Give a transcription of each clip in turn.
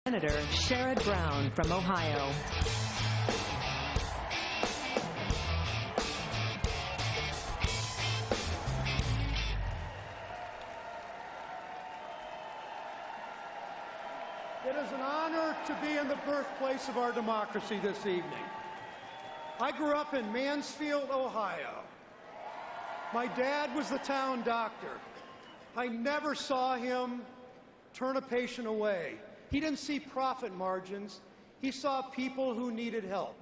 Senator Sherrod Brown from Ohio. It is an honor to be in the birthplace of our democracy this evening. I grew up in Mansfield, Ohio. My dad was the town doctor. I never saw him turn a patient away. He didn't see profit margins. He saw people who needed help.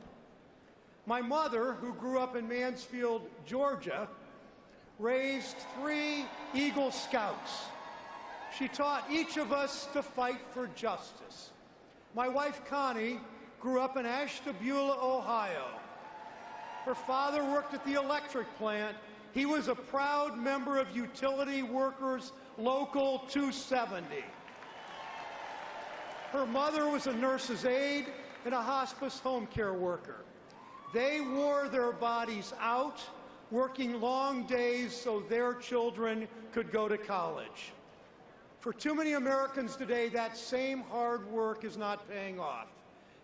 My mother, who grew up in Mansfield, Georgia, raised 3 Eagle Scouts. She taught each of us to fight for justice. My wife, Connie, grew up in Ashtabula, Ohio. Her father worked at the electric plant. He was a proud member of Utility Workers Local 270. Her mother was a nurse's aide and a hospice home care worker. They wore their bodies out, working long days so their children could go to college. For too many Americans today, that same hard work is not paying off.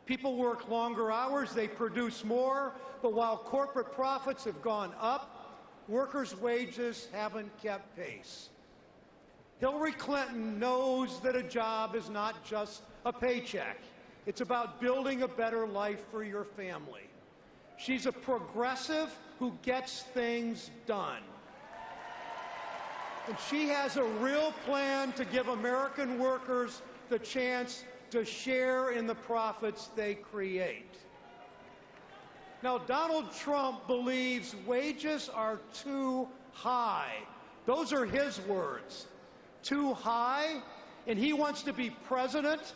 People work longer hours, they produce more, but while corporate profits have gone up, workers' wages haven't kept pace. Hillary Clinton knows that a job is not just a paycheck. It's about building a better life for your family. She's a progressive who gets things done. And she has a real plan to give American workers the chance to share in the profits they create. Now, Donald Trump believes wages are too high. Those are his words. Too high, and he wants to be president.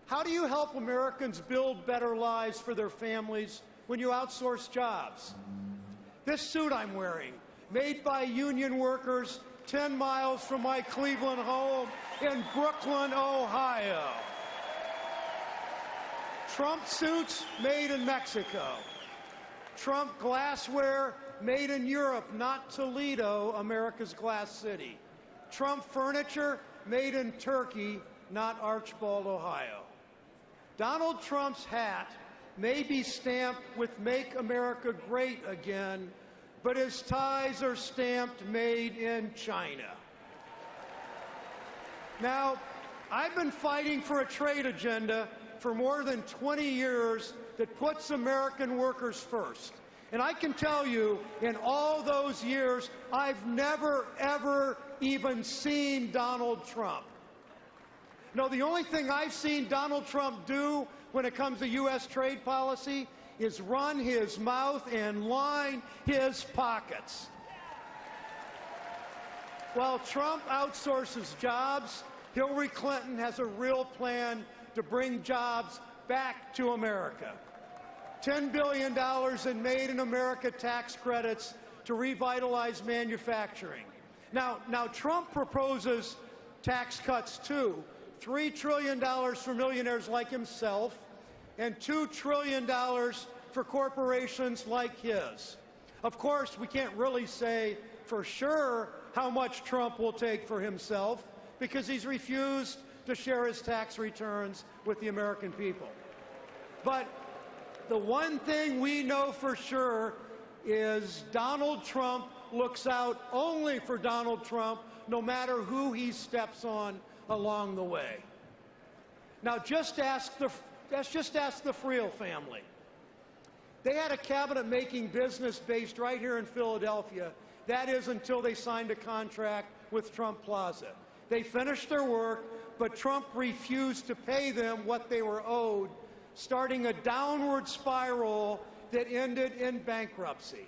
How do you help Americans build better lives for their families when you outsource jobs? This suit I'm wearing, made by union workers 10 miles from my Cleveland home in Brooklyn, Ohio. Trump suits made in Mexico. Trump glassware made in Europe, not Toledo, America's glass city. Trump furniture made in Turkey, not Archbald, Ohio. Donald Trump's hat may be stamped with "Make America Great Again," but his ties are stamped "Made in China." Now, I've been fighting for a trade agenda for more than 20 years that puts American workers first. And I can tell you, in all those years, I've never, ever even seen Donald Trump. No, the only thing I've seen Donald Trump do when it comes to U.S. trade policy is run his mouth and line his pockets. While Trump outsources jobs, Hillary Clinton has a real plan to bring jobs back to America. $10 billion in Made in America tax credits to revitalize manufacturing. Now Trump proposes tax cuts too. $3 trillion for millionaires like himself and $2 trillion for corporations like his. Of course, we can't really say for sure how much Trump will take for himself because he's refused to share his tax returns with the American people. But the one thing we know for sure is Donald Trump looks out only for Donald Trump, no matter who he steps on along the way. Now, just ask the Friel family. They had a cabinet making business based right here in Philadelphia. That is until they signed a contract with Trump Plaza. They finished their work, but Trump refused to pay them what they were owed, starting a downward spiral that ended in bankruptcy.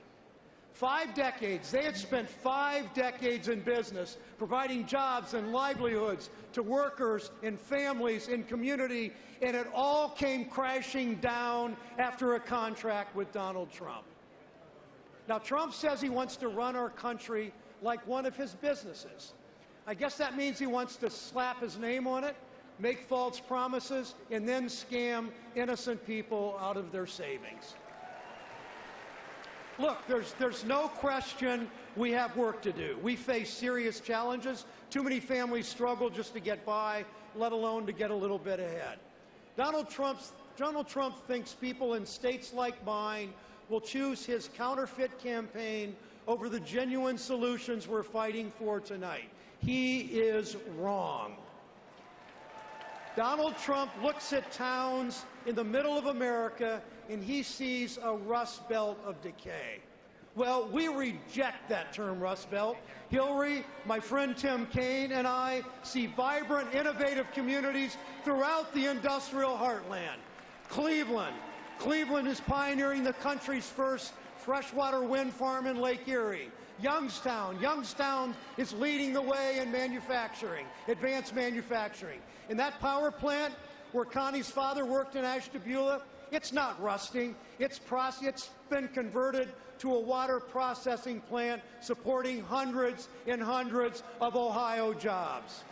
5 decades, they had spent 5 decades in business, providing jobs and livelihoods to workers and families and community, and it all came crashing down after a contract with Donald Trump. Now, Trump says he wants to run our country like one of his businesses. I guess that means he wants to slap his name on it, make false promises, and then scam innocent people out of their savings. Look, there's no question we have work to do. We face serious challenges. Too many families struggle just to get by, let alone to get a little bit ahead. Donald Trump thinks people in states like mine will choose his counterfeit campaign over the genuine solutions we're fighting for tonight. He is wrong. Donald Trump looks at towns in the middle of America and he sees a rust belt of decay. Well, we reject that term, Rust Belt. Hillary, my friend Tim Kaine, and I see vibrant, innovative communities throughout the industrial heartland. Cleveland is pioneering the country's first freshwater wind farm in Lake Erie. Youngstown is leading the way in manufacturing, advanced manufacturing. And that power plant where Connie's father worked in Ashtabula, it's not rusting. It's been converted to a water processing plant supporting hundreds and hundreds of Ohio jobs.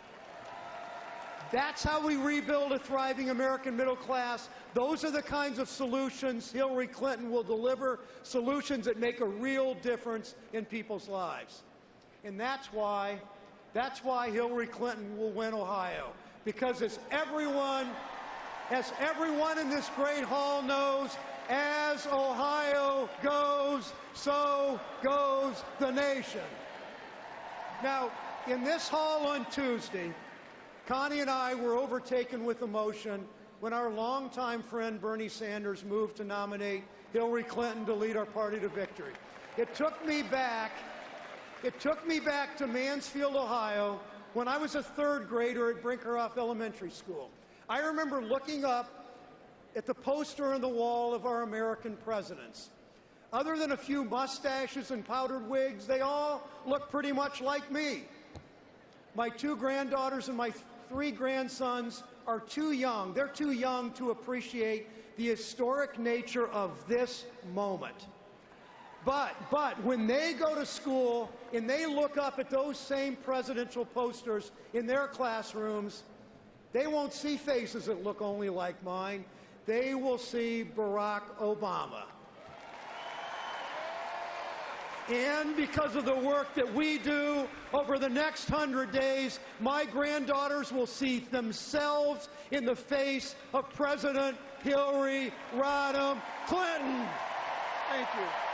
That's how we rebuild a thriving American middle class. Those are the kinds of solutions Hillary Clinton will deliver, solutions that make a real difference in people's lives. And that's why Hillary Clinton will win Ohio. Because as everyone in this great hall knows, as Ohio goes, so goes the nation. Now, in this hall on Tuesday, Connie and I were overtaken with emotion when our longtime friend Bernie Sanders moved to nominate Hillary Clinton to lead our party to victory. It took me back to Mansfield, Ohio, when I was a third grader at Brinkerhoff Elementary School. I remember looking up at the poster on the wall of our American presidents. Other than a few mustaches and powdered wigs, they all look pretty much like me. My 2 granddaughters and my 3 grandsons are too young. They're too young to appreciate the historic nature of this moment. But when they go to school and they look up at those same presidential posters in their classrooms, they won't see faces that look only like mine. They will see Barack Obama. And because of the work that we do over the next 100 days, my granddaughters will see themselves in the face of President Hillary Rodham Clinton. Thank you.